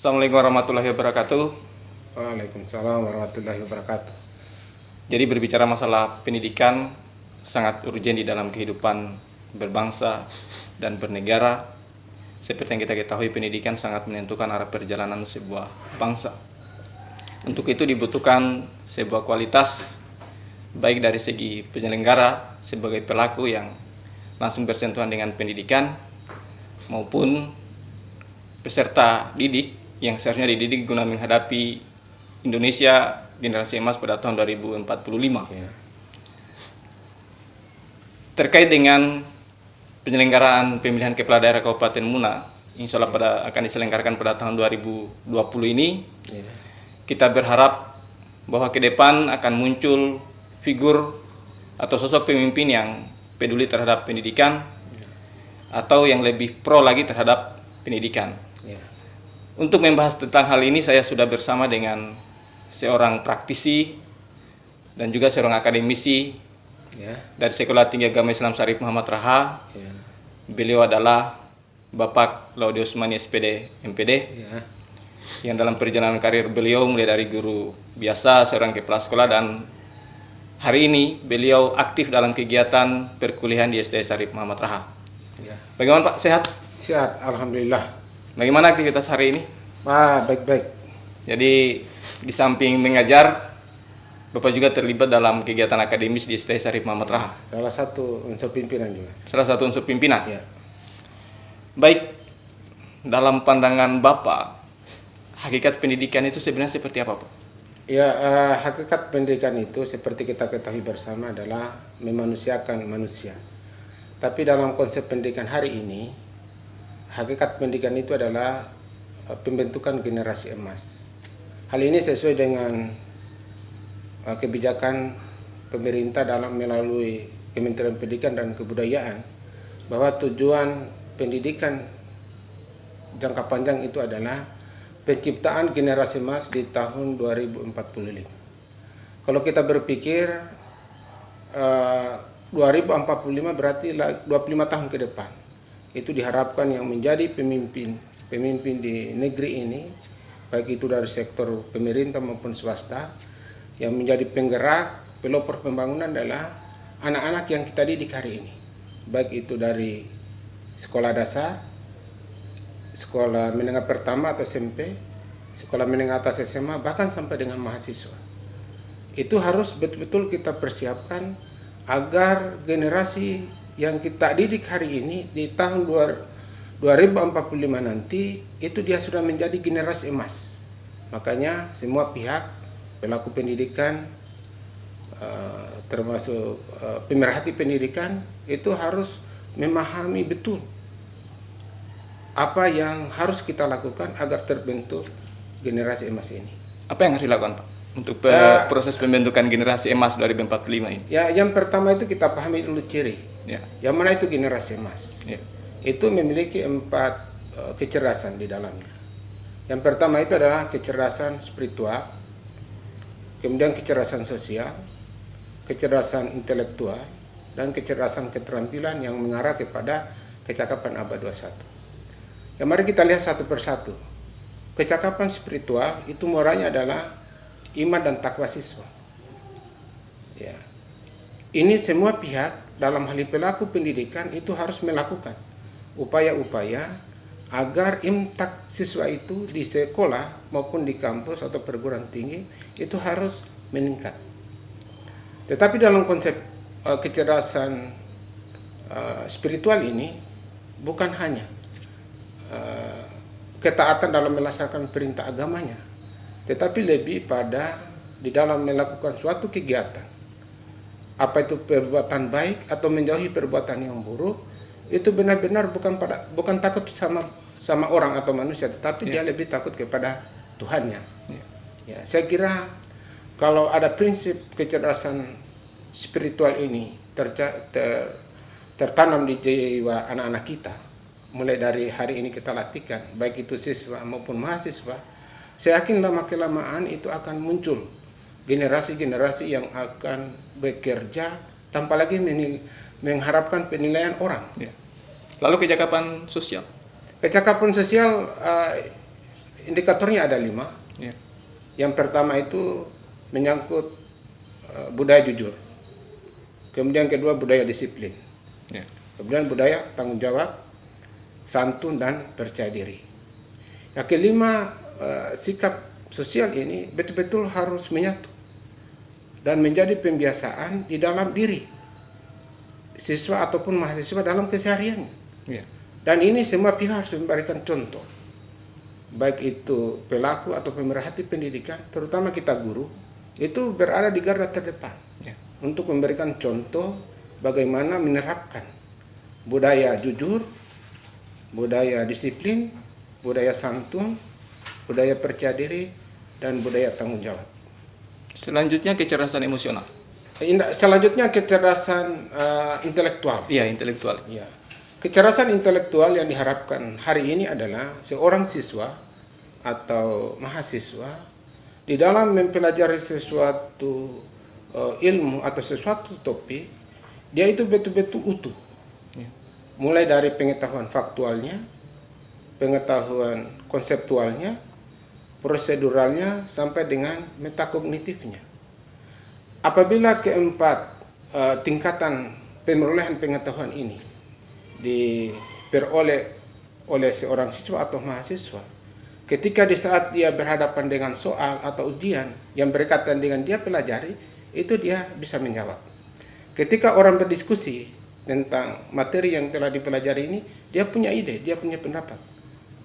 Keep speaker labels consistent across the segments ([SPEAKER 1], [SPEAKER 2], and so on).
[SPEAKER 1] Assalamualaikum warahmatullahi wabarakatuh.
[SPEAKER 2] Waalaikumsalam warahmatullahi wabarakatuh.
[SPEAKER 1] Jadi berbicara masalah pendidikan sangat urgen di dalam kehidupan berbangsa dan bernegara. Seperti yang kita ketahui, pendidikan sangat menentukan arah perjalanan sebuah bangsa. Untuk itu dibutuhkan sebuah kualitas, baik dari segi penyelenggara sebagai pelaku yang langsung bersentuhan dengan pendidikan, maupun peserta didik yang seharusnya dididik guna menghadapi Indonesia generasi emas pada tahun 2045.
[SPEAKER 2] Ya.
[SPEAKER 1] Terkait dengan penyelenggaraan pemilihan kepala daerah Kabupaten Muna, insya Allah akan diselenggarakan pada tahun 2020 ini, kita berharap bahwa ke depan akan muncul figur atau sosok pemimpin yang peduli terhadap pendidikan, atau yang lebih pro lagi terhadap pendidikan. Untuk membahas tentang hal ini, saya sudah bersama dengan seorang praktisi dan juga seorang akademisi dari Sekolah Tinggi Agama Islam Syarif Muhammad Raha. Beliau adalah Bapak Laude Usmani SPD MPD, yang dalam perjalanan karir beliau mulai dari guru biasa, seorang kepala sekolah, dan hari ini beliau aktif dalam kegiatan perkuliahan di SD Syarif Muhammad Raha. Bagaimana Pak, sehat?
[SPEAKER 2] Sehat, alhamdulillah.
[SPEAKER 1] Bagaimana aktivitas hari ini?
[SPEAKER 2] Baik-baik.
[SPEAKER 1] Jadi di samping mengajar, Bapak juga terlibat dalam kegiatan akademis di SD Syarif Muhammad Raha.
[SPEAKER 2] Salah satu unsur pimpinan juga.
[SPEAKER 1] Salah satu unsur pimpinan.
[SPEAKER 2] Ya.
[SPEAKER 1] Baik, dalam pandangan Bapak, hakikat pendidikan itu sebenarnya seperti apa, Pak?
[SPEAKER 2] Ya, hakikat pendidikan itu seperti kita ketahui bersama adalah memanusiakan manusia. Tapi dalam konsep pendidikan hari ini, hakikat pendidikan itu adalah pembentukan generasi emas. Hal ini sesuai dengan kebijakan pemerintah dalam melalui Kementerian Pendidikan dan Kebudayaan, bahwa tujuan pendidikan jangka panjang itu adalah penciptaan generasi emas di tahun 2045. Kalau kita berpikir 2045 berarti 25 tahun ke depan, itu diharapkan yang menjadi pemimpin di negeri ini, baik itu dari sektor pemerintah maupun swasta, yang menjadi penggerak pelopor pembangunan adalah anak-anak yang kita didik hari ini, baik itu dari sekolah dasar, sekolah menengah pertama atau SMP, sekolah menengah atas SMA, bahkan sampai dengan mahasiswa. Itu harus betul-betul kita persiapkan agar generasi yang kita didik hari ini di tahun 2045 nanti itu dia sudah menjadi generasi emas. Makanya semua pihak, pelaku pendidikan, termasuk pemerhati pendidikan, itu harus memahami betul apa yang harus kita lakukan agar terbentuk generasi emas ini.
[SPEAKER 1] Apa yang harus dilakukan, Pak, untuk proses pembentukan generasi emas 2045 ini?
[SPEAKER 2] Ya, yang pertama itu kita pahami dulu ciri.
[SPEAKER 1] Ya.
[SPEAKER 2] Yang mana itu generasi emas?
[SPEAKER 1] Ya.
[SPEAKER 2] Itu memiliki 4 kecerdasan di dalamnya. Yang pertama itu adalah kecerdasan spiritual, kemudian kecerdasan sosial, kecerdasan intelektual, dan kecerdasan keterampilan yang mengarah kepada kecakapan abad 21. Ya, mari kita lihat satu persatu. Kecakapan spiritual itu moralnya adalah iman dan takwa siswa. Ya. Ini semua pihak dalam hal pelaku pendidikan itu harus melakukan upaya-upaya agar imtak siswa itu di sekolah maupun di kampus atau perguruan tinggi itu harus meningkat. Tetapi dalam konsep kecerdasan spiritual ini bukan hanya ketaatan dalam melaksanakan perintah agamanya, tetapi lebih pada di dalam melakukan suatu kegiatan, apa itu perbuatan baik atau menjauhi perbuatan yang buruk, itu benar-benar bukan takut sama orang atau manusia, tetapi dia lebih takut kepada Tuhannya. Ya, saya kira kalau ada prinsip kecerdasan spiritual ini tertanam di jiwa anak-anak kita, mulai dari hari ini kita latihkan, baik itu siswa maupun mahasiswa, saya yakin lama-kelamaan itu akan muncul generasi-generasi yang akan bekerja tanpa lagi mengharapkan penilaian orang.
[SPEAKER 1] Ya. Lalu kecakapan sosial?
[SPEAKER 2] Kecakapan sosial indikatornya ada 5.
[SPEAKER 1] Ya.
[SPEAKER 2] Yang pertama itu menyangkut budaya jujur. Kemudian kedua budaya disiplin.
[SPEAKER 1] Ya.
[SPEAKER 2] Kemudian budaya tanggung jawab, santun dan percaya diri. Yang kelima, sikap sosial ini betul-betul harus menyatu dan menjadi pembiasaan di dalam diri siswa ataupun mahasiswa dalam kesehariannya.
[SPEAKER 1] Ya.
[SPEAKER 2] Dan ini semua pihak harus memberikan contoh, baik itu pelaku atau pemerhati pendidikan, terutama kita guru, itu berada di garda terdepan
[SPEAKER 1] Ya.
[SPEAKER 2] untuk memberikan contoh bagaimana menerapkan budaya jujur, budaya disiplin, budaya santun, budaya percaya diri, dan budaya tanggung jawab.
[SPEAKER 1] Selanjutnya kecerdasan emosional.
[SPEAKER 2] Selanjutnya kecerdasan intelektual.
[SPEAKER 1] Iya, intelektual.
[SPEAKER 2] Ya. Kecerdasan intelektual yang diharapkan hari ini adalah seorang siswa atau mahasiswa di dalam mempelajari sesuatu ilmu atau sesuatu topik, dia itu betul-betul utuh.
[SPEAKER 1] Ya.
[SPEAKER 2] Mulai dari pengetahuan faktualnya, pengetahuan konseptualnya, proseduralnya, sampai dengan metakognitifnya. Apabila keempat tingkatan pemerolehan pengetahuan ini diperoleh oleh seorang siswa atau mahasiswa, ketika di saat dia berhadapan dengan soal atau ujian yang berkaitan dengan dia pelajari, itu dia bisa menjawab. Ketika orang berdiskusi tentang materi yang telah dipelajari ini, dia punya ide, dia punya pendapat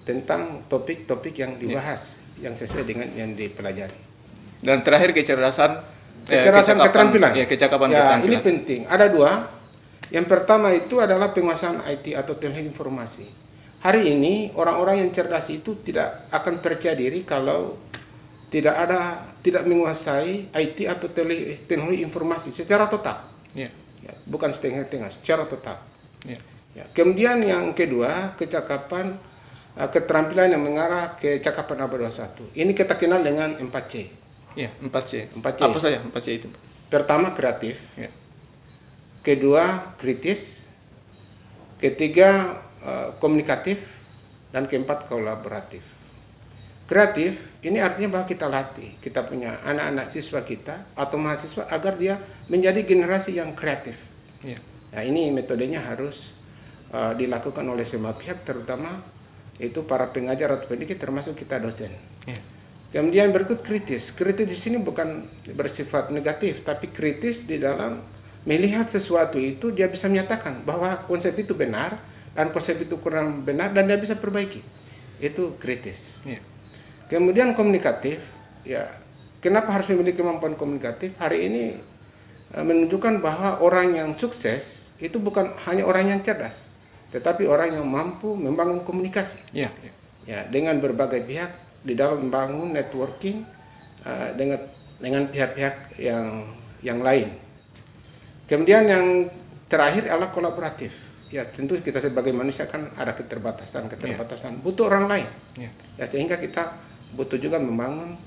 [SPEAKER 2] tentang topik-topik yang dibahas, yang sesuai dengan yang dipelajari.
[SPEAKER 1] Dan terakhir kecerdasan
[SPEAKER 2] keterampilan.
[SPEAKER 1] Ya, kecakapan
[SPEAKER 2] Ya,
[SPEAKER 1] keterampilan.
[SPEAKER 2] ini penting. Ada 2. Yang pertama itu adalah penguasaan IT atau teknologi informasi. Hari ini orang-orang yang cerdas itu tidak akan percaya diri kalau tidak menguasai IT atau teknologi informasi secara total.
[SPEAKER 1] Ya.
[SPEAKER 2] Ya, bukan setengah-setengah, secara total.
[SPEAKER 1] Ya.
[SPEAKER 2] Ya. Kemudian yang kedua, keterampilan yang mengarah ke cakapan abad 21. Ini kita kenal dengan 4C.
[SPEAKER 1] Ya, 4C.
[SPEAKER 2] 4C.
[SPEAKER 1] Apa saja 4C itu?
[SPEAKER 2] Pertama, kreatif.
[SPEAKER 1] Ya.
[SPEAKER 2] Kedua, kritis. Ketiga, komunikatif. Dan keempat, kolaboratif. Kreatif, ini artinya bahwa kita latih. Kita punya anak-anak siswa kita atau mahasiswa agar dia menjadi generasi yang kreatif.
[SPEAKER 1] Ya.
[SPEAKER 2] Nah, ini metodenya harus dilakukan oleh semua pihak, terutama itu para pengajar atau pendidik, termasuk kita dosen.
[SPEAKER 1] Ya.
[SPEAKER 2] Kemudian berikut kritis. Kritis di sini bukan bersifat negatif, tapi kritis di dalam melihat sesuatu itu dia bisa menyatakan bahwa konsep itu benar dan konsep itu kurang benar dan dia bisa perbaiki. Itu kritis.
[SPEAKER 1] Ya.
[SPEAKER 2] Kemudian komunikatif, ya kenapa harus memiliki kemampuan komunikatif? Hari ini menunjukkan bahwa orang yang sukses itu bukan hanya orang yang cerdas, tetapi orang yang mampu membangun komunikasi.
[SPEAKER 1] Ya.
[SPEAKER 2] Ya, dengan berbagai pihak di dalam membangun networking dengan pihak-pihak yang lain. Kemudian yang terakhir adalah kolaboratif. Ya, tentu kita sebagai manusia kan ada keterbatasan, butuh orang lain. Ya, sehingga kita butuh juga membangun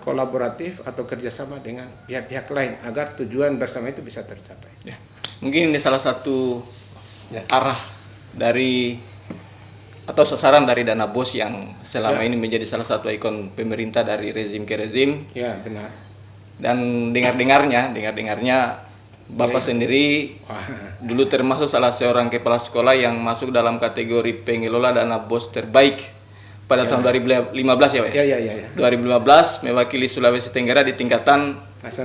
[SPEAKER 2] kolaboratif atau kerjasama dengan pihak-pihak lain agar tujuan bersama itu bisa tercapai.
[SPEAKER 1] Ya. Mungkin ini salah satu arah dari atau sasaran dari dana BOS yang selama ini menjadi salah satu ikon pemerintah dari rezim ke rezim.
[SPEAKER 2] Ya, benar.
[SPEAKER 1] Dan dengar-dengarnya Bapak sendiri dulu termasuk salah seorang kepala sekolah yang masuk dalam kategori pengelola dana BOS terbaik pada tahun 2015 ya, Pak?
[SPEAKER 2] Ya.
[SPEAKER 1] 2015 mewakili Sulawesi Tenggara di tingkatan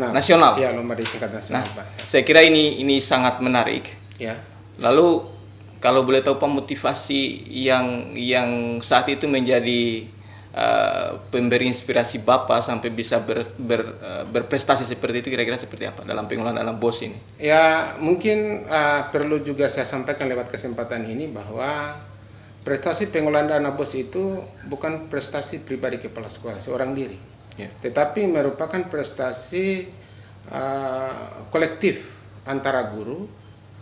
[SPEAKER 1] nasional.
[SPEAKER 2] Ya, lomba di tingkat nasional, Pak.
[SPEAKER 1] Saya kira ini sangat menarik.
[SPEAKER 2] Ya.
[SPEAKER 1] Lalu kalau boleh tahu Pak, motivasi yang saat itu menjadi pemberi inspirasi Bapak sampai bisa berprestasi seperti itu, kira-kira seperti apa dalam pengelolaan dana BOS ini?
[SPEAKER 2] Ya, mungkin perlu juga saya sampaikan lewat kesempatan ini bahwa prestasi pengelolaan dana BOS itu bukan prestasi pribadi kepala sekolah seorang diri, tetapi merupakan prestasi kolektif antara guru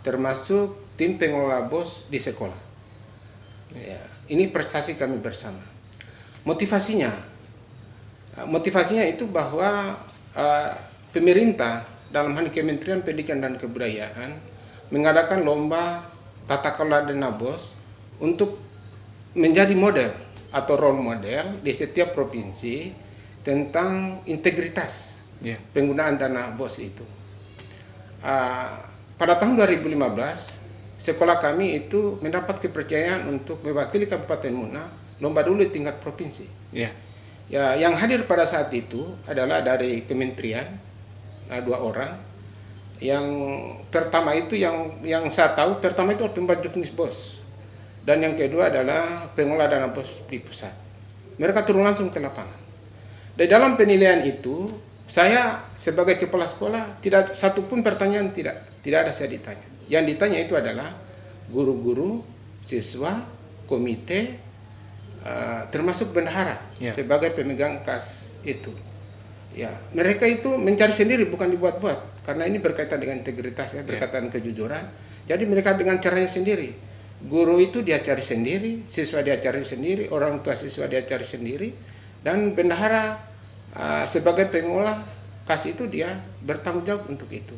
[SPEAKER 2] termasuk tim pengelola BOS di sekolah. Ya, ini prestasi kami bersama. Motivasinya itu bahwa pemerintah dalam hal Kementerian Pendidikan dan Kebudayaan mengadakan lomba tata kelola dana BOS untuk menjadi model atau role model di setiap provinsi tentang integritas penggunaan dana BOS itu. Pada tahun 2015, sekolah kami itu mendapat kepercayaan untuk mewakili Kabupaten Muna lomba dulu di tingkat provinsi. Ya, yang hadir pada saat itu adalah dari kementerian, 2 orang. Yang pertama itu yang saya tahu pertama itu pembuat juknis BOS. Dan yang kedua adalah pengelola dana BOS di pusat. Mereka turun langsung ke lapangan. Di dalam penilaian itu, saya sebagai kepala sekolah tidak satupun pertanyaan tidak ada saya ditanya. Yang ditanya itu adalah guru-guru, siswa, komite, termasuk bendahara sebagai pemegang kas itu. Ya, mereka itu mencari sendiri bukan dibuat-buat karena ini berkaitan dengan integritas berkaitan kejujuran. Jadi mereka dengan caranya sendiri. Guru itu dia cari sendiri, siswa dia cari sendiri, orang tua siswa dia cari sendiri, dan bendahara sebagai pengelola kas itu dia bertanggung jawab untuk itu.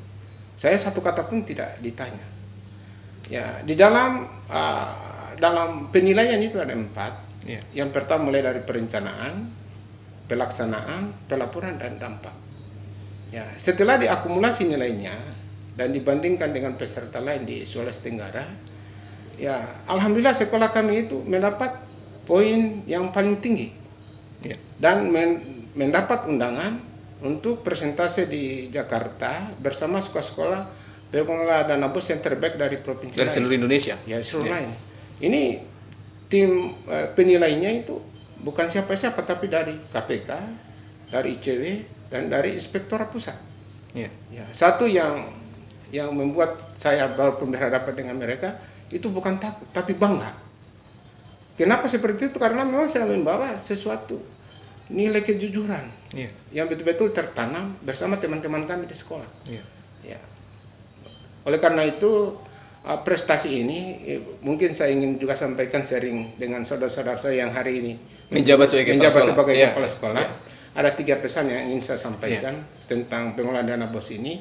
[SPEAKER 2] Saya satu kata pun tidak ditanya. Ya, di dalam penilaian itu ada 4. Yang pertama mulai dari perencanaan, pelaksanaan, pelaporan, dan dampak. Ya, setelah diakumulasi nilainya dan dibandingkan dengan peserta lain di Sulawesi Tenggara, ya alhamdulillah sekolah kami itu mendapat poin yang paling tinggi dan mendapat undangan untuk presentasi di Jakarta bersama sekolah-sekolah pengelola dana BOS yang terbaik dari provinsi
[SPEAKER 1] dari seluruh Indonesia.
[SPEAKER 2] Ya, seluruh lain. Ini tim penilainya itu bukan siapa-siapa tapi dari KPK, dari ICW, dan dari Inspektorat Pusat. Ya, satu yang membuat saya walaupun berhadapan dengan mereka itu bukan takut tapi bangga. Kenapa seperti itu? Karena memang saya membawa sesuatu nilai kejujuran yang betul-betul tertanam bersama teman-teman kami di sekolah. Ya. Oleh karena itu prestasi ini mungkin saya ingin juga sampaikan sharing dengan saudara-saudara saya yang hari ini
[SPEAKER 1] menjabat sebagai
[SPEAKER 2] kepala sekolah. Ada 3 pesan yang ingin saya sampaikan tentang pengelolaan dana BOS ini.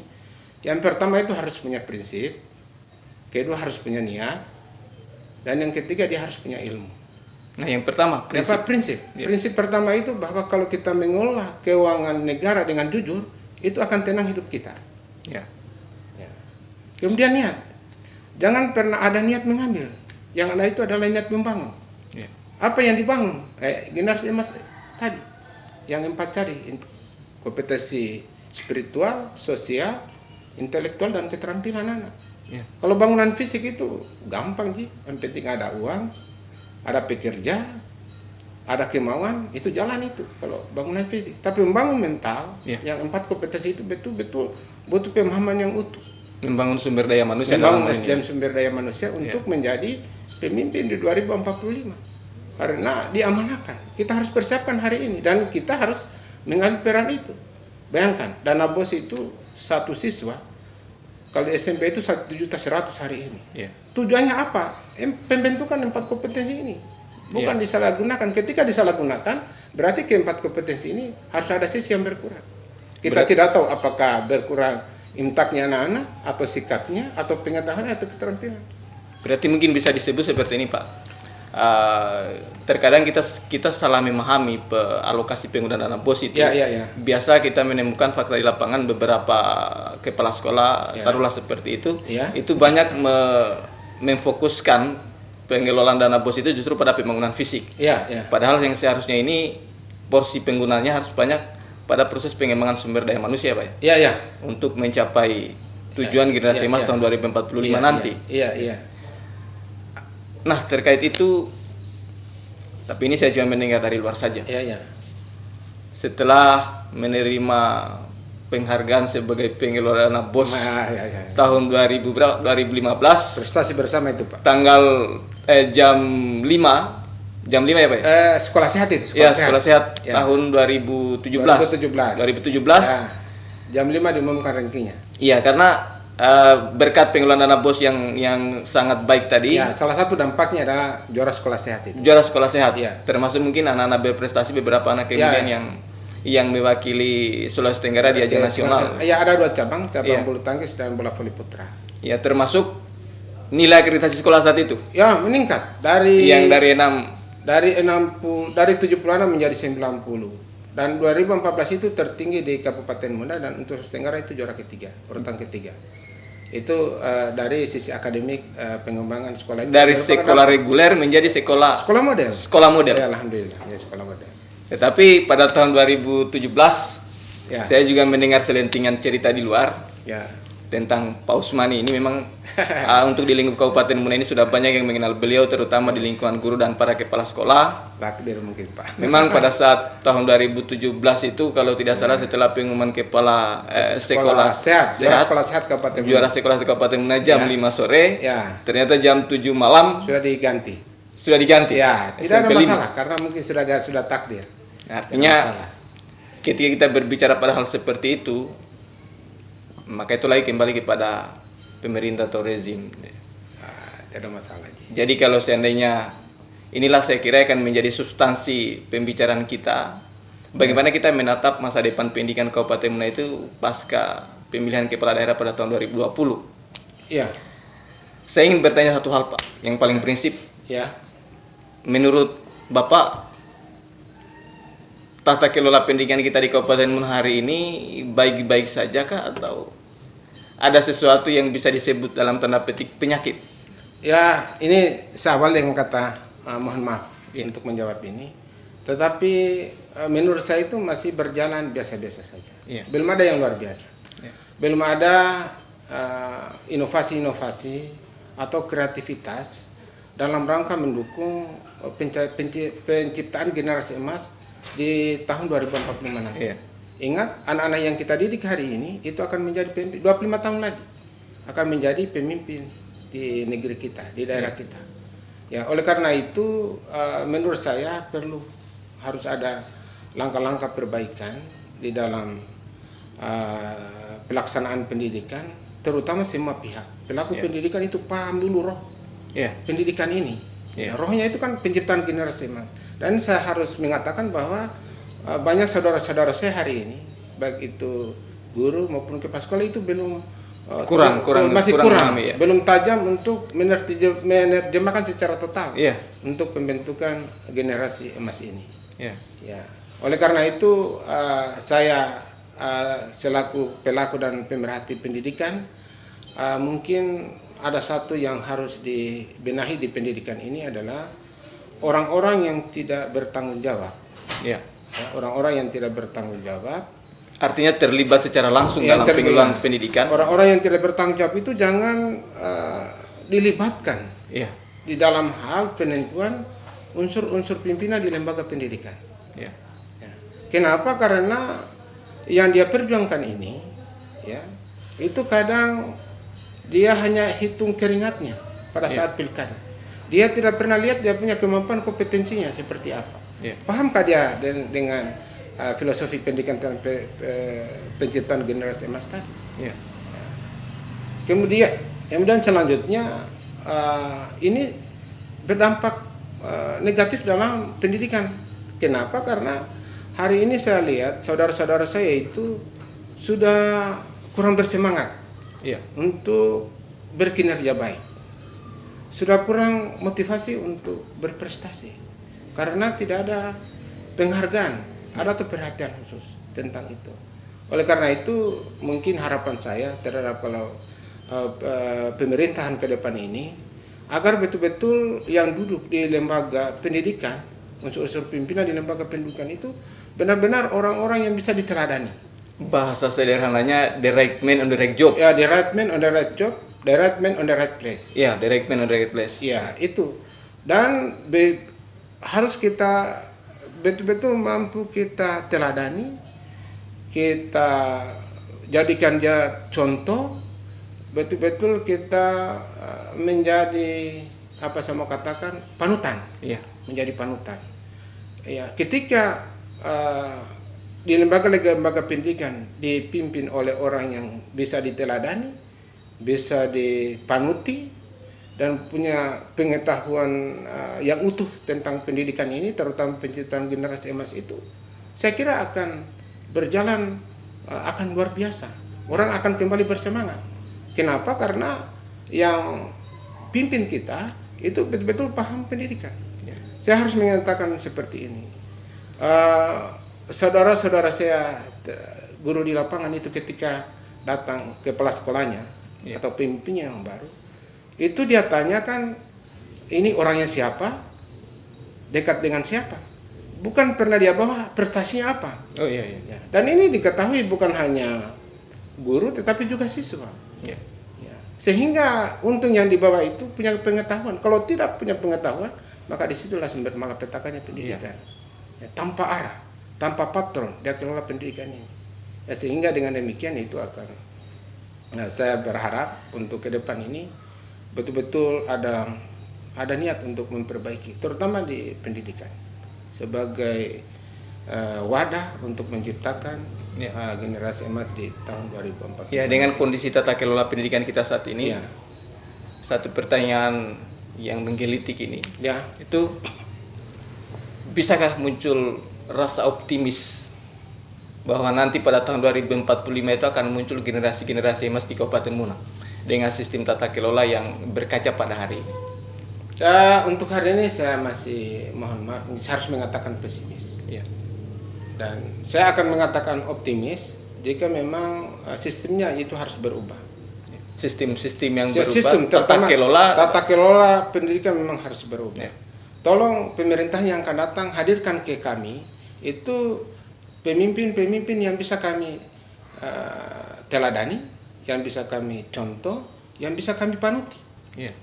[SPEAKER 2] Yang pertama itu harus punya prinsip, kedua harus punya niat, dan yang ketiga dia harus punya ilmu.
[SPEAKER 1] Nah, yang pertama
[SPEAKER 2] prinsip. Prinsip pertama itu bahwa kalau kita mengelola keuangan negara dengan jujur, itu akan tenang hidup kita. Kemudian niat. Jangan pernah ada niat mengambil. Yang ada itu adalah niat membangun. Apa yang dibangun? Generasi emas tadi. Yang 4 tadi, kompetensi spiritual, sosial, intelektual, dan keterampilan anak. Kalau bangunan fisik itu gampang sih. Yang penting ada uang, ada pekerja, ada kemauan, itu jalan itu. Kalau bangunan fisik. Tapi membangun mental, yang 4 kompetensi itu betul-betul butuh pemahaman yang utuh.
[SPEAKER 1] Membangun sumber daya manusia.
[SPEAKER 2] Membangun SDM sumber daya manusia untuk menjadi pemimpin di 2045. Karena diamanahkan. Kita harus persiapkan hari ini dan kita harus mengambil peran itu. Bayangkan, dana BOS itu satu siswa kalau di SMP itu 1.100.000 hari ini. Tujuannya apa? Pembentukan 4 kompetensi ini. Bukan disalahgunakan. Ketika disalahgunakan, berarti ke-4 kompetensi ini harus ada sisi yang berkurang. Kita tidak tahu apakah berkurang imtaknya anak-anak, atau sikapnya, atau pengetahuan, atau keterampilan.
[SPEAKER 1] Berarti mungkin bisa disebut seperti ini, Pak. Terkadang kita salah memahami alokasi penggunaan dana BOS itu. Biasa kita menemukan fakta di lapangan beberapa kepala sekolah, taruhlah seperti itu. Itu banyak memfokuskan pengelolaan dana BOS itu justru pada pembangunan fisik. Padahal yang seharusnya ini porsi penggunaannya harus banyak pada proses pengembangan sumber daya manusia, Pak. Untuk mencapai tujuan generasi emas tahun 2045 nanti. Nah, terkait itu, tapi ini saya cuma mendengar dari luar saja. Setelah menerima penghargaan sebagai pengelola dana BOS tahun 2015,
[SPEAKER 2] prestasi bersama itu, Pak.
[SPEAKER 1] Tanggal jam 5 ya, Pak?
[SPEAKER 2] Sekolah sehat itu.
[SPEAKER 1] Sekolah sehat tahun 2017.
[SPEAKER 2] Jam 5 diumumkan rankingnya.
[SPEAKER 1] Iya, karena berkat pengelolaan dana BOS yang sangat baik tadi.
[SPEAKER 2] Salah satu dampaknya adalah juara sekolah sehat itu.
[SPEAKER 1] Juara sekolah sehat. Termasuk mungkin anak-anak berprestasi, beberapa anak kemudian yang mewakili Sulawesi Tenggara di ajang nasional.
[SPEAKER 2] Ada 2 cabang bulu tangkis dan bola voli putra.
[SPEAKER 1] Termasuk nilai akreditasi sekolah saat itu.
[SPEAKER 2] Meningkat dari
[SPEAKER 1] 6
[SPEAKER 2] dari 76 menjadi 90. Dan 2014 itu tertinggi di Kabupaten Muna, dan untuk Sulawesi Tenggara itu juara ketiga, urutan ketiga. Itu dari sisi akademik, pengembangan sekolah itu.
[SPEAKER 1] Dari sekolah reguler menjadi sekolah
[SPEAKER 2] model.
[SPEAKER 1] Sekolah model.
[SPEAKER 2] Ya, alhamdulillah, ya, sekolah model.
[SPEAKER 1] Tetapi pada tahun 2017
[SPEAKER 2] Ya.
[SPEAKER 1] saya juga mendengar selentingan cerita di luar
[SPEAKER 2] Ya.
[SPEAKER 1] tentang Pak Usmani. Ini memang untuk di lingkup Kabupaten Muna ini sudah banyak yang mengenal beliau, terutama di lingkungan guru dan para kepala sekolah.
[SPEAKER 2] Takdir mungkin, Pak.
[SPEAKER 1] Memang pada saat tahun 2017 itu kalau tidak salah setelah pengumuman kepala sekolah
[SPEAKER 2] sehat, sekolah sehat Kabupaten Muna.
[SPEAKER 1] Juara sekolah Kabupaten Muna jam 5 sore.
[SPEAKER 2] Ya.
[SPEAKER 1] Ternyata jam 7 malam
[SPEAKER 2] Sudah diganti.
[SPEAKER 1] Ya,
[SPEAKER 2] Ya, tidak ada masalah karena mungkin sudah takdir.
[SPEAKER 1] Artinya ketika kita berbicara pada hal seperti itu, maka itu lagi kembali kepada pemerintah atau rezim.
[SPEAKER 2] Tidak ada masalah.
[SPEAKER 1] Jadi kalau seandainya inilah saya kira akan menjadi substansi pembicaraan kita, bagaimana kita menatap masa depan pendidikan Kabupaten Muna itu pasca pemilihan kepala daerah pada tahun 2020.
[SPEAKER 2] Iya.
[SPEAKER 1] Saya ingin bertanya satu hal, Pak, yang paling prinsip.
[SPEAKER 2] Ya.
[SPEAKER 1] Menurut Bapak, tata kelola pendidikan kita di Kabupaten Muna hari ini baik-baik saja kah, atau ada sesuatu yang bisa disebut dalam tanda petik penyakit?
[SPEAKER 2] Ya, ini saya awal dengan kata mohon maaf untuk menjawab ini. Tetapi menurut saya itu masih berjalan biasa-biasa saja.
[SPEAKER 1] Ya.
[SPEAKER 2] Belum ada yang luar biasa.
[SPEAKER 1] Ya.
[SPEAKER 2] Belum ada inovasi-inovasi atau kreativitas dalam rangka mendukung penciptaan generasi emas di tahun 2045 nanti.
[SPEAKER 1] Ya.
[SPEAKER 2] Ingat, anak-anak yang kita didik hari ini itu akan menjadi pemimpin 25 tahun lagi, akan menjadi pemimpin di negeri kita, di daerah kita. Ya, oleh karena itu menurut saya harus ada langkah-langkah perbaikan di dalam pelaksanaan pendidikan, terutama semua pihak. Pelaku pendidikan itu paham dulu roh pendidikan ini. Ya, rohnya itu kan penciptaan generasi emas. Dan saya harus mengatakan bahwa banyak saudara-saudara saya hari ini, baik itu guru maupun kepala sekolah, itu belum masih kurang, ya. Belum tajam untuk menerjemahkan secara total untuk pembentukan generasi emas ini. Ya. Oleh karena itu saya selaku pelaku dan pemerhati pendidikan, mungkin ada satu yang harus dibenahi di pendidikan ini adalah orang-orang yang tidak bertanggung jawab. Ya, orang-orang yang tidak bertanggung jawab.
[SPEAKER 1] Artinya terlibat secara langsung dalam pengelolaan pendidikan.
[SPEAKER 2] Orang-orang yang tidak bertanggung jawab itu jangan dilibatkan di dalam hal penentuan unsur-unsur pimpinan di lembaga pendidikan. Ya. Kenapa? Karena yang dia perjuangkan ini, itu kadang dia hanya hitung keringatnya pada saat pilkada. Dia tidak pernah lihat dia punya kemampuan, kompetensinya seperti apa. Pahamkah dia dengan filosofi pendidikan dan penciptaan generasi emas tadi? Kemudian selanjutnya ini berdampak negatif dalam pendidikan. Kenapa? Karena hari ini saya lihat saudara-saudara saya itu sudah kurang bersemangat untuk berkinerja baik, sudah kurang motivasi untuk berprestasi karena tidak ada penghargaan atau perhatian khusus tentang itu. Oleh karena itu mungkin harapan saya terhadap pemerintahan ke depan ini, agar betul-betul yang duduk di lembaga pendidikan, unsur-unsur pimpinan di lembaga pendidikan itu benar-benar orang-orang yang bisa diteladani.
[SPEAKER 1] Bahasa sederhananya the right man on the right job.
[SPEAKER 2] Ya, the right man on the right job, the right man on the right place.
[SPEAKER 1] Ya, the right man on the right place.
[SPEAKER 2] Ya, itu. Dan harus kita betul-betul mampu kita teladani, kita jadikan dia contoh, betul-betul kita menjadi apa saya mau katakan panutan. Menjadi panutan. Ya, ketika di lembaga-lembaga pendidikan dipimpin oleh orang yang bisa diteladani, bisa dipanuti, dan punya pengetahuan yang utuh tentang pendidikan ini, terutama penciptaan generasi emas itu, saya kira akan berjalan akan luar biasa. Orang akan kembali bersemangat. Kenapa? Karena yang pimpin kita itu betul-betul paham pendidikan. Saya harus mengatakan seperti ini. Saudara-saudara saya guru di lapangan itu ketika datang ke kepala sekolahnya atau pemimpinnya yang baru, itu dia tanyakan ini orangnya siapa, dekat dengan siapa. Bukan pernah dia bawa prestasinya apa.
[SPEAKER 1] Oh iya.
[SPEAKER 2] Dan ini diketahui bukan hanya guru tetapi juga siswa.
[SPEAKER 1] Iya.
[SPEAKER 2] Sehingga untung yang dibawa itu punya pengetahuan. Kalau tidak punya pengetahuan, maka disitulah sumber malapetakannya pendidikan. Tanpa arah, tanpa patron, dia kelola pendidikan ini. Sehingga dengan demikian itu akan. Nah, saya berharap untuk ke depan ini betul-betul ada niat untuk memperbaiki, terutama di pendidikan, sebagai wadah untuk menciptakan generasi emas di tahun 2040.
[SPEAKER 1] Ya, dengan kondisi tata kelola pendidikan kita saat ini, satu pertanyaan yang menggelitik ini, itu bisakah muncul rasa optimis bahwa nanti pada tahun 2045 itu akan muncul generasi-generasi emas di Kabupaten Muna dengan sistem tata kelola yang berkaca pada hari ini?
[SPEAKER 2] Untuk hari ini saya masih mohon maaf harus mengatakan pesimis. Dan saya akan mengatakan optimis jika memang sistemnya itu harus berubah.
[SPEAKER 1] Sistem yang berubah,
[SPEAKER 2] sistem, tata kelola pendidikan memang harus berubah. Tolong pemerintah yang akan datang hadirkan ke kami itu pemimpin-pemimpin yang bisa kami teladani, yang bisa kami contoh, yang bisa kami panuti.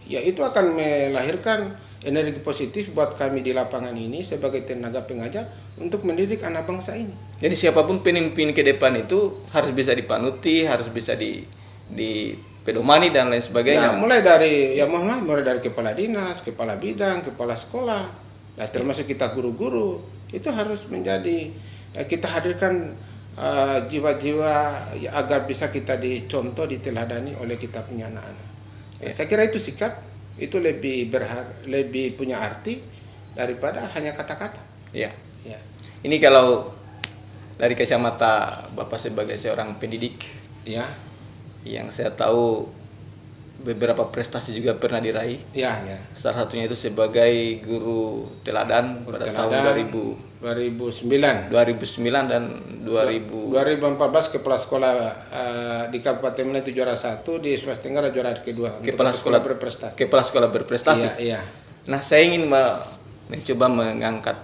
[SPEAKER 2] Ya, itu akan melahirkan energi positif buat kami di lapangan ini sebagai tenaga pengajar untuk mendidik anak bangsa ini.
[SPEAKER 1] Jadi siapapun pemimpin ke depan itu harus bisa dipanuti, harus bisa dipedomani dan lain sebagainya.
[SPEAKER 2] Mulai dari mulai dari kepala dinas, kepala bidang, kepala sekolah, termasuk kita guru-guru, itu harus menjadi kita hadirkan jiwa-jiwa agar bisa kita dicontoh, diteladani oleh kita punya anak-anak. Saya kira itu sikap itu lebih punya arti daripada hanya kata-kata.
[SPEAKER 1] Ini kalau dari kacamata Bapak sebagai seorang pendidik, yang saya tahu beberapa prestasi juga pernah diraih. Salah satunya itu sebagai guru teladan pada tahun 2009 dan
[SPEAKER 2] 2014 kepala sekolah di Kabupaten Muna itu juara 1, di Sulawesi Tenggara juara kedua.
[SPEAKER 1] Kepala sekolah berprestasi. Nah, saya ingin mencoba mengangkat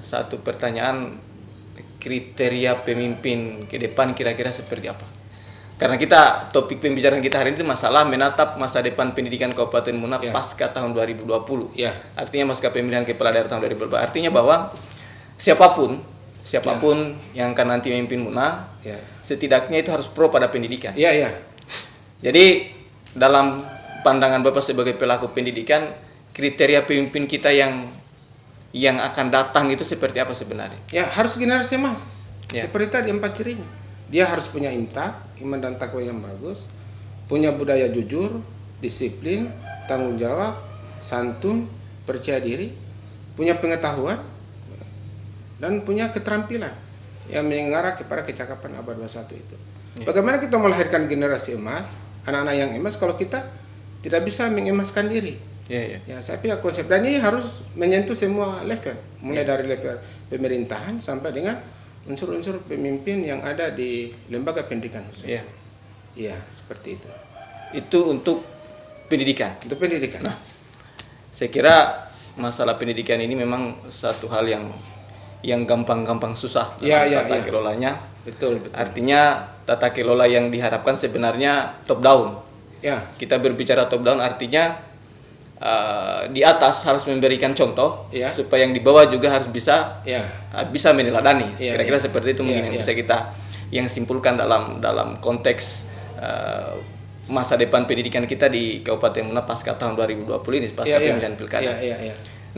[SPEAKER 1] satu pertanyaan, kriteria pemimpin ke depan kira-kira seperti apa? Karena topik pembicaraan kita hari ini masalah menatap masa depan pendidikan Kabupaten Muna pasca tahun 2020. Artinya pasca pemilihan kepala daerah tahun 2020. Artinya bahwa siapapun yang akan nanti memimpin Muna, setidaknya itu harus pro pada pendidikan. Jadi dalam pandangan Bapak sebagai pelaku pendidikan, kriteria pemimpin kita yang akan datang itu seperti apa sebenarnya?
[SPEAKER 2] Harus generasi emas. Seperti tadi 4 cirinya. Dia harus punya iman dan takwa yang bagus, punya budaya jujur, disiplin, tanggung jawab, santun, percaya diri, punya pengetahuan, dan punya keterampilan yang mengarah kepada kecakapan abad 21 itu. Bagaimana kita melahirkan generasi emas, anak-anak yang emas kalau kita tidak bisa mengemaskan diri? Saya pikir konsep dan ini harus menyentuh semua level, mulai dari level pemerintahan sampai dengan unsur-unsur pemimpin yang ada di lembaga pendidikan khusus. Seperti itu.
[SPEAKER 1] Itu untuk pendidikan.
[SPEAKER 2] Untuk pendidikan.
[SPEAKER 1] Nah, saya kira masalah pendidikan ini memang satu hal yang gampang-gampang susah tata kelolanya. Betul. Artinya tata kelola yang diharapkan sebenarnya top down. Kita berbicara top down artinya di atas harus memberikan contoh supaya yang di bawah juga harus bisa meneladani. Kira-kira seperti itu mungkin yang bisa kita simpulkan dalam konteks masa depan pendidikan kita di Kabupaten Muna pasca tahun 2020 ini, pasca pemilihan pilkada.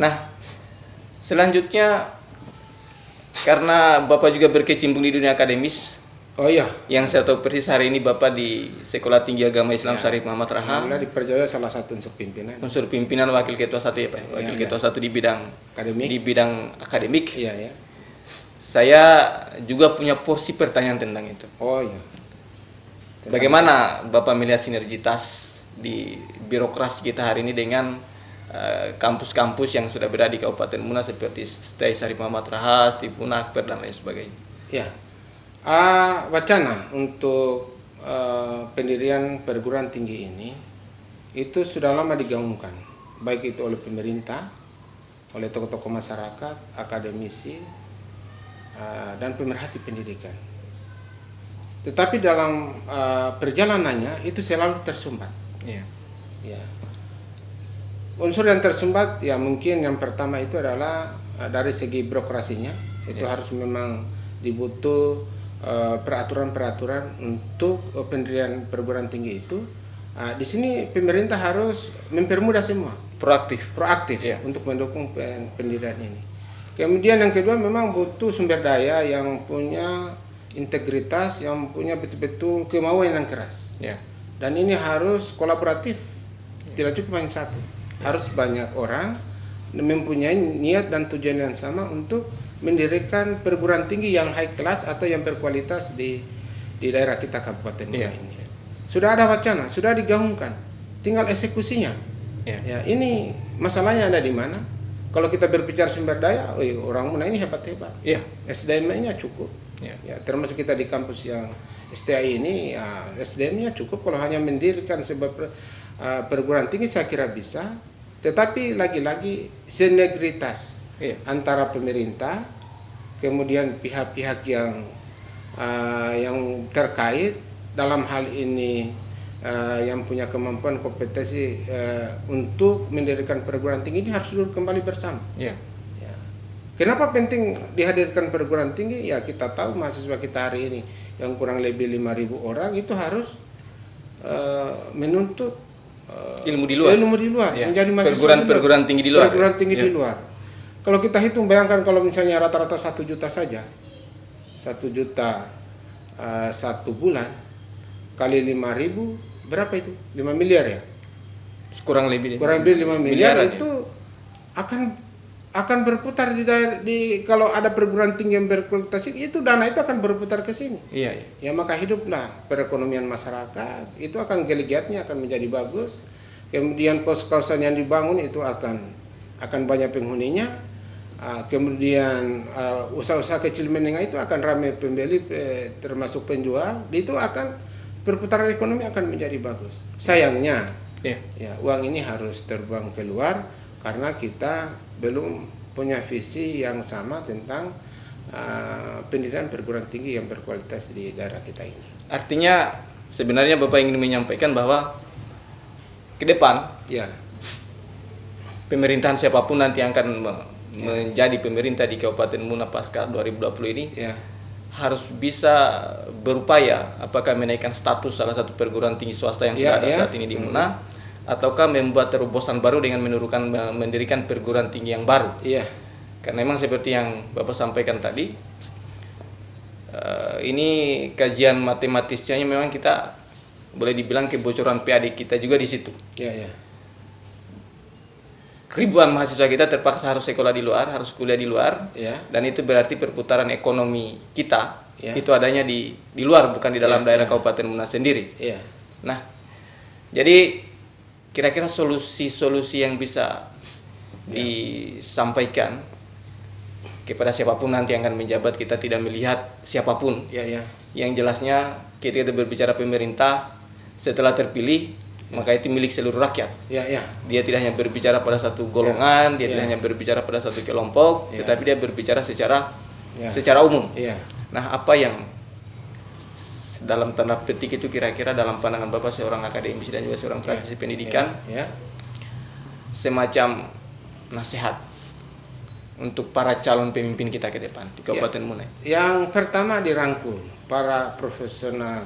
[SPEAKER 1] Nah, selanjutnya karena Bapak juga berkecimpung di dunia akademis. Yang saya tahu persis hari ini Bapak di Sekolah Tinggi Agama Islam Syarif Muhammad Raha.
[SPEAKER 2] Dipercaya salah satu unsur pimpinan.
[SPEAKER 1] Unsur pimpinan wakil ketua 1 Wakil ketua 1 di bidang akademik. Saya juga punya porsi pertanyaan tentang itu. Bagaimana Bapak melihat sinergitas di birokrasi kita hari ini dengan kampus-kampus yang sudah berada di Kabupaten Muna seperti STI Sarip Muhammad Rahas, Tipunakper dan lain sebagainya.
[SPEAKER 2] Ya, wacana untuk pendirian perguruan tinggi ini itu sudah lama digaungkan, baik itu oleh pemerintah, oleh tokoh-tokoh masyarakat, akademisi, dan pemerhati pendidikan. Tetapi dalam perjalanannya itu selalu tersumbat.
[SPEAKER 1] Iya.
[SPEAKER 2] Ya. Unsur yang tersumbat ya mungkin yang pertama itu adalah dari segi birokrasinya, itu harus memang dibutuh peraturan-peraturan untuk pendirian perguruan tinggi itu. Di sini pemerintah harus mempermudah semua, proaktif untuk mendukung pendirian ini. Kemudian yang kedua memang butuh sumber daya yang punya integritas, yang punya betul-betul kemauan yang keras. Dan ini harus kolaboratif, tidak cukup hanya satu. Harus banyak orang mempunyai niat dan tujuan yang sama untuk mendirikan perguruan tinggi yang high class atau yang berkualitas di daerah kita Kabupaten Muna ini. Sudah ada wacana, sudah digaungkan, tinggal eksekusinya. Ya, ini masalahnya ada di mana? Kalau kita berbicara sumber daya, orang Muna ini hebat-hebat. SDM-nya cukup. Ya, termasuk kita di kampus yang STI ini, SDM-nya cukup. Kalau hanya mendirikan sebuah perguruan tinggi saya kira bisa. Tetapi lagi-lagi sinergitas antara pemerintah, kemudian pihak-pihak yang terkait dalam hal ini, yang punya kemampuan kompetensi untuk mendirikan perguruan tinggi ini harus duduk kembali bersama. Kenapa penting dihadirkan perguruan tinggi? Ya kita tahu mahasiswa kita hari ini yang kurang lebih 5.000 orang itu harus menuntut
[SPEAKER 1] ilmu di luar,
[SPEAKER 2] menjadi mahasiswa
[SPEAKER 1] perguruan tinggi di luar.
[SPEAKER 2] Perguruan tinggi di luar. Kalau kita hitung, bayangkan kalau misalnya rata-rata 1 juta saja, 1 juta 1 bulan kali 5.000 berapa itu? 5 miliar ya?
[SPEAKER 1] Kurang lebih
[SPEAKER 2] 5 miliar itu akan berputar kalau ada perguruan tinggi yang berkualitas itu dana itu akan berputar ke sini. Ya maka hiduplah perekonomian masyarakat, itu akan geliatnya akan menjadi bagus. Kemudian kos-kosan yang dibangun itu akan banyak penghuninya. Kemudian usaha-usaha kecil menengah itu akan ramai pembeli termasuk penjual, itu akan perputaran ekonomi akan menjadi bagus. Sayangnya ya uang ini harus terbang keluar karena kita belum punya visi yang sama tentang pendidikan perguruan tinggi yang berkualitas di daerah kita ini.
[SPEAKER 1] Artinya sebenarnya Bapak ingin menyampaikan bahwa ke depan pemerintahan siapapun nanti yang akan menjadi pemerintah di Kabupaten Muna pasca 2020 ini harus bisa berupaya apakah menaikkan status salah satu perguruan tinggi swasta yang sudah ada saat ini di Muna, ataukah membuat terobosan baru dengan mendirikan perguruan tinggi yang baru. Karena memang seperti yang Bapak sampaikan tadi, ini kajian matematisnya memang kita boleh dibilang kebocoran PAD kita juga di situ. Ribuan mahasiswa kita terpaksa harus sekolah di luar, harus kuliah di luar, dan itu berarti perputaran ekonomi kita itu adanya di luar, bukan di dalam daerah Kabupaten Muna sendiri. Nah, jadi kira-kira solusi-solusi yang bisa disampaikan kepada siapapun nanti yang akan menjabat, kita tidak melihat siapapun. Yang jelasnya kita berbicara pemerintah setelah terpilih, maka itu milik seluruh rakyat. Dia tidak hanya berbicara pada satu golongan, dia tidak hanya berbicara pada satu kelompok, tetapi dia berbicara secara umum. Nah, apa yang dalam tanda petik itu kira-kira dalam pandangan Bapak seorang akademisi dan juga seorang praktisi pendidikan, semacam nasihat untuk para calon pemimpin kita ke depan di Kabupaten Muna?
[SPEAKER 2] Yang pertama dirangkul para profesional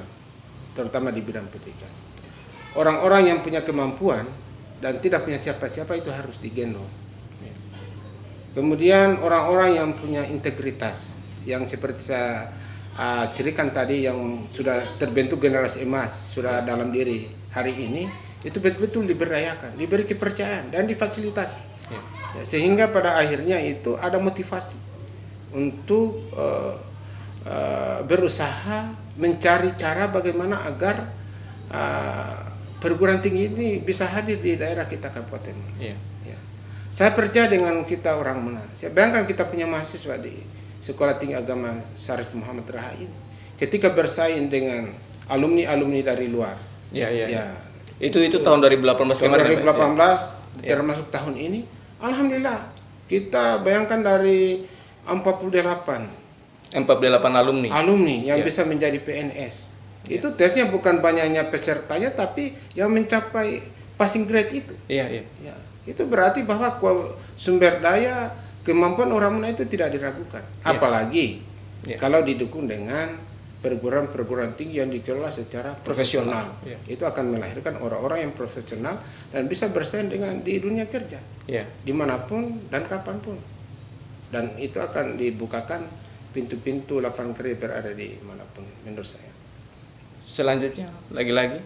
[SPEAKER 2] terutama di bidang pendidikan. Orang-orang yang punya kemampuan dan tidak punya siapa-siapa itu harus digendong. Kemudian orang-orang yang punya integritas, yang seperti saya cirikan tadi, yang sudah terbentuk generasi emas sudah dalam diri hari ini, itu betul-betul diberdayakan, diberi kepercayaan dan difasilitasi, sehingga pada akhirnya itu ada motivasi untuk berusaha mencari cara bagaimana agar perguruan tinggi ini bisa hadir di daerah kita Kabupaten. Saya percaya dengan kita orang Muna. Saya bayangkan kita punya mahasiswa di Sekolah Tinggi Agama Syarif Muhammad Raha ini, ketika bersaing dengan alumni-alumni dari luar.
[SPEAKER 1] Ya.
[SPEAKER 2] Ya,
[SPEAKER 1] Itu tahun 2018
[SPEAKER 2] tahun
[SPEAKER 1] kemarin.
[SPEAKER 2] 2018
[SPEAKER 1] Ya.
[SPEAKER 2] termasuk tahun ini, alhamdulillah kita bayangkan dari 48
[SPEAKER 1] alumni.
[SPEAKER 2] yang
[SPEAKER 1] Ya.
[SPEAKER 2] bisa menjadi PNS. Itu tesnya bukan banyaknya pesertanya, tapi yang mencapai passing grade itu.
[SPEAKER 1] Iya.
[SPEAKER 2] Ya, itu berarti bahwa sumber daya kemampuan orang Muna itu tidak diragukan.
[SPEAKER 1] Ya.
[SPEAKER 2] Apalagi
[SPEAKER 1] Ya.
[SPEAKER 2] kalau didukung dengan perguruan-perguruan tinggi yang dikelola secara profesional.
[SPEAKER 1] Ya.
[SPEAKER 2] Itu akan melahirkan orang-orang yang profesional dan bisa bersaing dengan di dunia kerja,
[SPEAKER 1] Ya.
[SPEAKER 2] dimanapun dan kapanpun. Dan itu akan dibukakan pintu-pintu lapangan kerja berada di manapun, menurut saya.
[SPEAKER 1] Selanjutnya lagi-lagi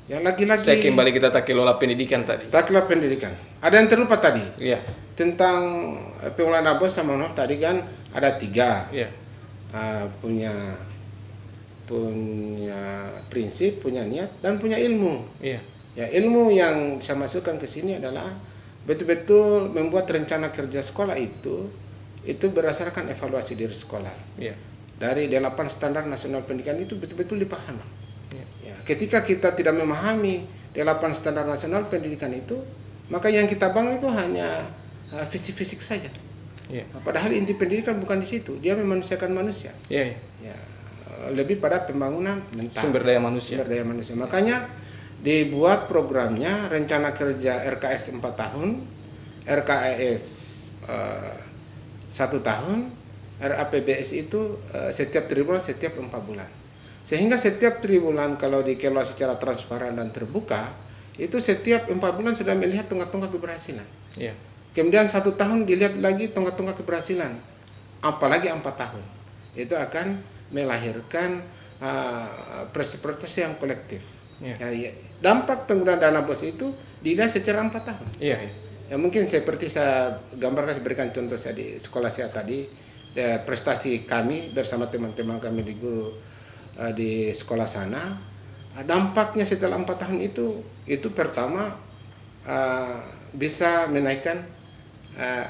[SPEAKER 2] Yang lagi-lagi
[SPEAKER 1] saya kembali kita kelola pendidikan tadi.
[SPEAKER 2] taklah pendidikan. Ada yang terlupa tadi
[SPEAKER 1] Iya.
[SPEAKER 2] tentang pengelolaan bos sama non tadi kan ada 3.
[SPEAKER 1] Iya.
[SPEAKER 2] Punya prinsip, punya niat, dan punya ilmu.
[SPEAKER 1] Iya.
[SPEAKER 2] Ya, ilmu yang saya masukkan ke sini adalah betul-betul membuat rencana kerja sekolah itu berdasarkan evaluasi diri sekolah.
[SPEAKER 1] Iya.
[SPEAKER 2] Dari 8 standar nasional pendidikan itu betul-betul dipahami.
[SPEAKER 1] Iya.
[SPEAKER 2] Ya, ketika kita tidak memahami 8 standar nasional pendidikan itu, maka yang kita bangun itu hanya fisik-fisik saja.
[SPEAKER 1] Iya.
[SPEAKER 2] Padahal inti pendidikan bukan di situ, dia memanusiakan manusia.
[SPEAKER 1] Iya.
[SPEAKER 2] Ya, lebih pada pembangunan mental.
[SPEAKER 1] Sumber daya manusia.
[SPEAKER 2] Sumber daya manusia. Makanya dibuat programnya rencana kerja RKS 4 tahun, RKS 1 tahun, RAPBS itu setiap triwulan, setiap 4 bulan. Sehingga setiap triwulan kalau dikelola secara transparan dan terbuka, itu setiap 4 bulan sudah melihat tonggak-tonggak keberhasilan.
[SPEAKER 1] Iya.
[SPEAKER 2] Kemudian 1 tahun dilihat lagi tonggak-tonggak keberhasilan, apalagi 4 tahun. Itu akan melahirkan prestasi yang kolektif.
[SPEAKER 1] Iya.
[SPEAKER 2] Ya, dampak penggunaan dana bos itu dilihat secara 4 tahun.
[SPEAKER 1] Iya.
[SPEAKER 2] Ya, mungkin seperti saya gambarkan, berikan contoh saya di sekolah saya tadi, prestasi kami bersama teman-teman kami di guru di sekolah sana, dampaknya setelah 4 tahun itu pertama bisa menaikkan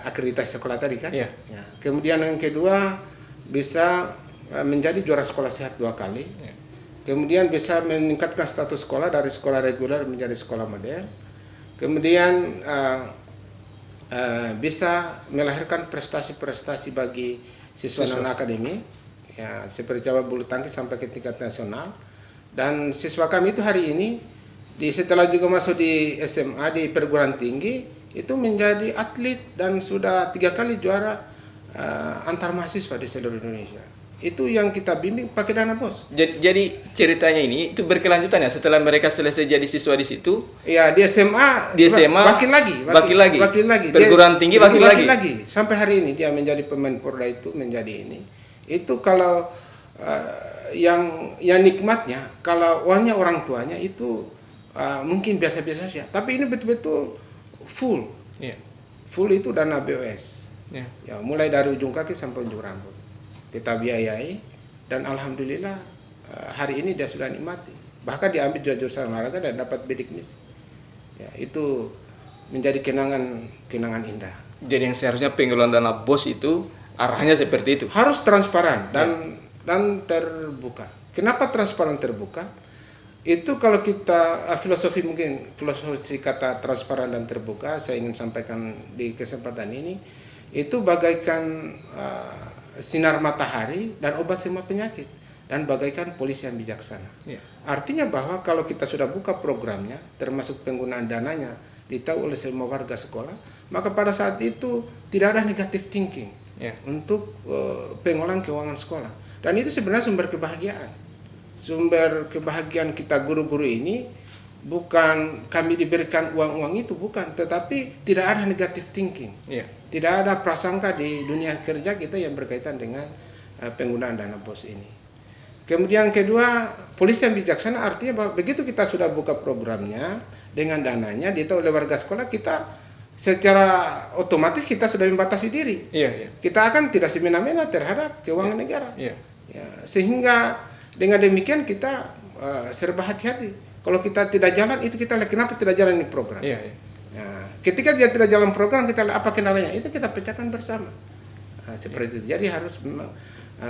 [SPEAKER 2] akreditasi sekolah tadi kan.
[SPEAKER 1] Iya.
[SPEAKER 2] Ya. Kemudian yang kedua bisa menjadi juara sekolah sehat 2 kali.
[SPEAKER 1] Iya.
[SPEAKER 2] Kemudian bisa meningkatkan status sekolah dari sekolah reguler menjadi sekolah modern. Kemudian bisa melahirkan prestasi-prestasi bagi siswa non-akademik, ya, seperti cabang bulu tangkis sampai ke tingkat nasional. Dan siswa kami itu hari ini setelah juga masuk di SMA, di perguruan tinggi, itu menjadi atlet dan sudah 3 kali juara antar mahasiswa di seluruh Indonesia. Itu yang kita bimbing pakai dana bos.
[SPEAKER 1] Jadi ceritanya ini itu berkelanjutan ya, setelah mereka selesai jadi siswa di situ.
[SPEAKER 2] Ya, di SMA wakil lagi.
[SPEAKER 1] Perguruan tinggi wakil lagi.
[SPEAKER 2] Sampai hari ini dia menjadi pemain Porda itu menjadi ini. Itu kalau yang nikmatnya kalau uangnya orang tuanya itu mungkin biasa-biasa saja. Tapi ini betul-betul full.
[SPEAKER 1] Iya.
[SPEAKER 2] Full itu dana BOS.
[SPEAKER 1] Iya.
[SPEAKER 2] Ya, mulai dari ujung kaki sampai ujung rambut. Kita biayai dan alhamdulillah hari ini dia sudah nikmati. Bahkan diambil jurusan olahraga dan dapat bidik misi. Ya, itu menjadi kenangan indah.
[SPEAKER 1] Jadi yang seharusnya pengelolaan dana bos itu arahnya seperti itu.
[SPEAKER 2] Harus transparan dan terbuka. Kenapa transparan terbuka? Itu kalau kita filosofi kata transparan dan terbuka, saya ingin sampaikan di kesempatan ini, itu bagaikan sinar matahari dan obat semua penyakit, dan bagaikan polisi yang bijaksana.
[SPEAKER 1] Ya.
[SPEAKER 2] Artinya bahwa kalau kita sudah buka programnya, termasuk penggunaan dananya ditahu oleh semua warga sekolah, maka pada saat itu tidak ada negative thinking untuk pengelolaan keuangan sekolah. Dan itu sebenarnya sumber kebahagiaan. Sumber kebahagiaan kita guru-guru ini bukan kami diberikan uang-uang itu, bukan, tetapi tidak ada negative thinking.
[SPEAKER 1] Ya.
[SPEAKER 2] Tidak ada prasangka di dunia kerja kita yang berkaitan dengan penggunaan dana bos ini. Kemudian kedua, polisi yang bijaksana artinya bahwa begitu kita sudah buka programnya dengan dananya ditahu oleh warga sekolah, kita secara otomatis kita sudah membatasi diri.
[SPEAKER 1] Iya.
[SPEAKER 2] Kita akan tidak semena-mena terhadap keuangan negara.
[SPEAKER 1] Iya.
[SPEAKER 2] Ya, sehingga dengan demikian kita serba hati-hati. Kalau kita tidak jalan itu kita lihat kenapa tidak jalan ini program.
[SPEAKER 1] Iya.
[SPEAKER 2] Nah, ketika dia tidak jalan program, kita lihat apa kendalanya, itu kita pecahkan bersama. Seperti itu. Jadi harus memang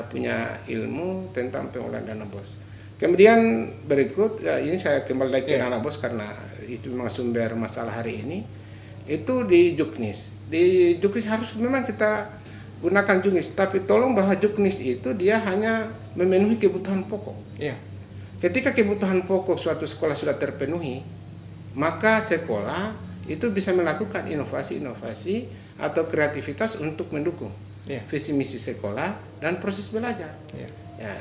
[SPEAKER 2] punya ilmu tentang pengelolaan dana BOS. Kemudian berikut, ini saya kembali lagi ke dana BOS karena itu memang sumber masalah hari ini. Itu di Juknis. Di Juknis harus memang kita gunakan Juknis, tapi tolong bahwa Juknis itu dia hanya memenuhi kebutuhan pokok. Ketika kebutuhan pokok suatu sekolah sudah terpenuhi, maka sekolah itu bisa melakukan inovasi-inovasi atau kreativitas untuk mendukung visi misi sekolah dan proses belajar. Ya,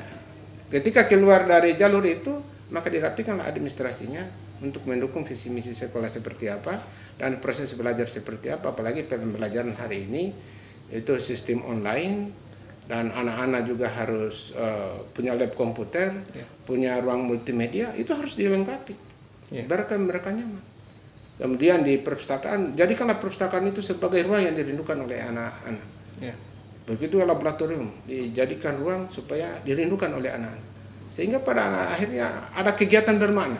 [SPEAKER 2] ketika keluar dari jalur itu, maka dirapikanlah administrasinya untuk mendukung visi misi sekolah seperti apa dan proses belajar seperti apa. Apalagi pembelajaran hari ini itu sistem online dan anak-anak juga harus punya lab komputer, punya ruang multimedia, itu harus dilengkapi biar mereka nyaman. Kemudian di perpustakaan, jadikanlah perpustakaan itu sebagai ruang yang dirindukan oleh anak-anak. Begitu laboratorium, dijadikan ruang supaya dirindukan oleh anak-anak. Sehingga pada akhirnya ada kegiatan bermakna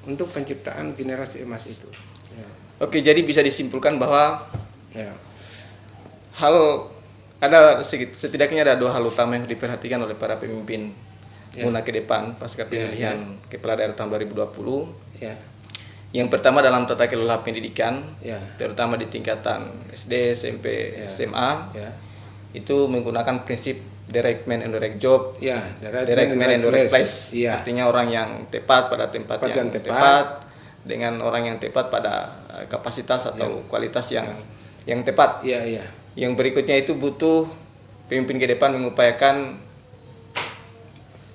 [SPEAKER 2] untuk penciptaan generasi emas itu.
[SPEAKER 1] Oke, jadi bisa disimpulkan bahwa ada setidaknya ada dua hal utama yang diperhatikan oleh para pemimpin MUNA ke depan pasca pemilihan kepala daerah tahun 2020. Yang pertama dalam tata kelola pendidikan, terutama di tingkatan SD, SMP, SMA, itu menggunakan prinsip direct man and direct job, direct man and direct place. Artinya orang yang tepat pada tempat yang tepat, dengan orang yang tepat pada kapasitas atau kualitas yang tepat. Yang berikutnya itu butuh pemimpin ke depan mengupayakan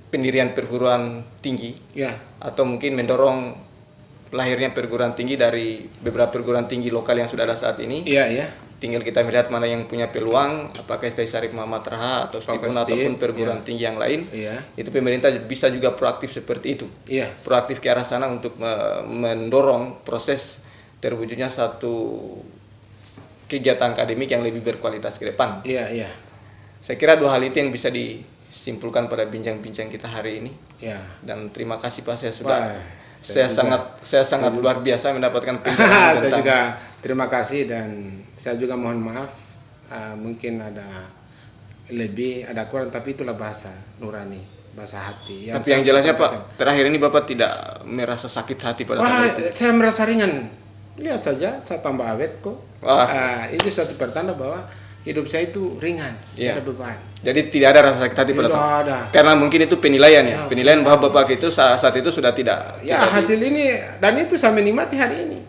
[SPEAKER 1] pendirian perguruan tinggi, atau mungkin mendorong lahirnya perguruan tinggi dari beberapa perguruan tinggi lokal yang sudah ada saat ini. Tinggal kita melihat mana yang punya peluang, apakah STI Syarif Muhammad Raha atau Stipun ataupun perguruan tinggi yang lain. Itu pemerintah bisa juga proaktif seperti itu. Proaktif ke arah sana untuk mendorong proses terwujudnya satu kegiatan akademik yang lebih berkualitas ke depan. Saya kira dua hal itu yang bisa disimpulkan pada bincang-bincang kita hari ini. Dan terima kasih Pak, saya sangat luar biasa mendapatkan penjelasan
[SPEAKER 2] saya juga terima kasih dan saya juga mohon maaf mungkin ada lebih, ada kurang, tapi itulah bahasa nurani, bahasa hati.
[SPEAKER 1] Tapi yang jelasnya Pak, terakhir ini Bapak tidak merasa sakit hati pada saat itu?
[SPEAKER 2] Saya merasa ringan. Lihat saja, saya tambah awet kok. Itu suatu pertanda bahwa hidup saya itu ringan, tidak ada beban.
[SPEAKER 1] Jadi tidak ada rasa sakit hati pada Bapak? Karena mungkin itu penilaian penilaian bahwa Bapak itu saat itu sudah tidak.
[SPEAKER 2] Hasil ini, dan itu saya menikmati hari ini.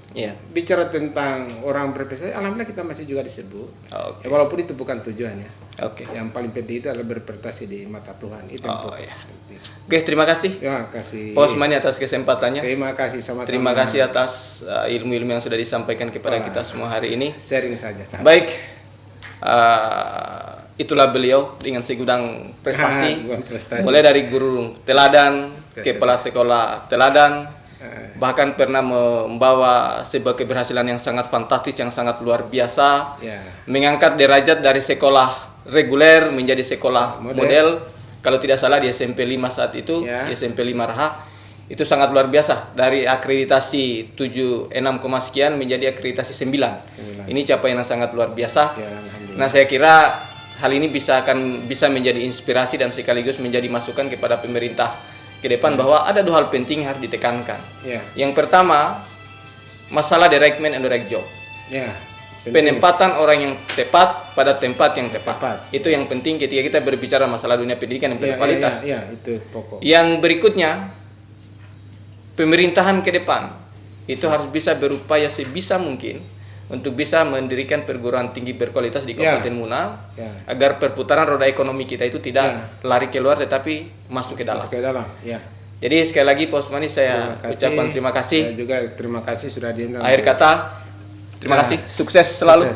[SPEAKER 2] Bicara tentang orang berprestasi, alhamdulillah kita masih juga disebut. Walaupun itu bukan tujuannya. Yang paling penting itu adalah berprestasi di mata Tuhan. Itu yang pokok.
[SPEAKER 1] Oke, terima kasih.
[SPEAKER 2] Terima kasih.
[SPEAKER 1] Pak Osmani atas kesempatannya.
[SPEAKER 2] Terima kasih sama-sama.
[SPEAKER 1] Terima kasih atas ilmu-ilmu yang sudah disampaikan kepada kita semua hari ini.
[SPEAKER 2] Sharing saja.
[SPEAKER 1] Baik. Itulah beliau dengan segudang prestasi, mulai dari guru teladan, kepala sekolah teladan, bahkan pernah membawa sebuah keberhasilan yang sangat fantastis, yang sangat luar biasa, mengangkat derajat dari sekolah reguler menjadi sekolah model. Kalau tidak salah di SMP 5 saat itu, di SMP 5 Raha, itu sangat luar biasa, dari akreditasi 76, sekian menjadi akreditasi 9. Ini capaian yang sangat luar biasa. Nah, saya kira hal ini bisa menjadi inspirasi dan sekaligus menjadi masukan kepada pemerintah ke depan bahwa ada dua hal penting yang harus ditekankan. Yang pertama, masalah direct man and direct job. Penempatan orang yang tepat pada tempat yang tepat. Itu yang penting ketika kita berbicara masalah dunia pendidikan yang berkualitas.
[SPEAKER 2] Itu pokok.
[SPEAKER 1] Yang berikutnya, pemerintahan ke depan itu harus bisa berupaya sebisa mungkin untuk bisa mendirikan perguruan tinggi berkualitas di Kabupaten Muna, agar perputaran roda ekonomi kita itu tidak lari keluar tetapi masuk ke dalam. Jadi sekali lagi Pak Osmani, saya ucapkan terima kasih.
[SPEAKER 2] Saya juga terima kasih sudah diundang.
[SPEAKER 1] Akhir kata, terima kasih, sukses selalu.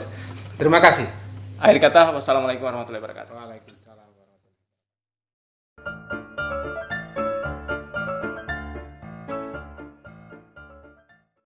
[SPEAKER 2] Terima kasih.
[SPEAKER 1] Akhir kata, wassalamualaikum warahmatullahi wabarakatuh.
[SPEAKER 2] Waalaikumsalam.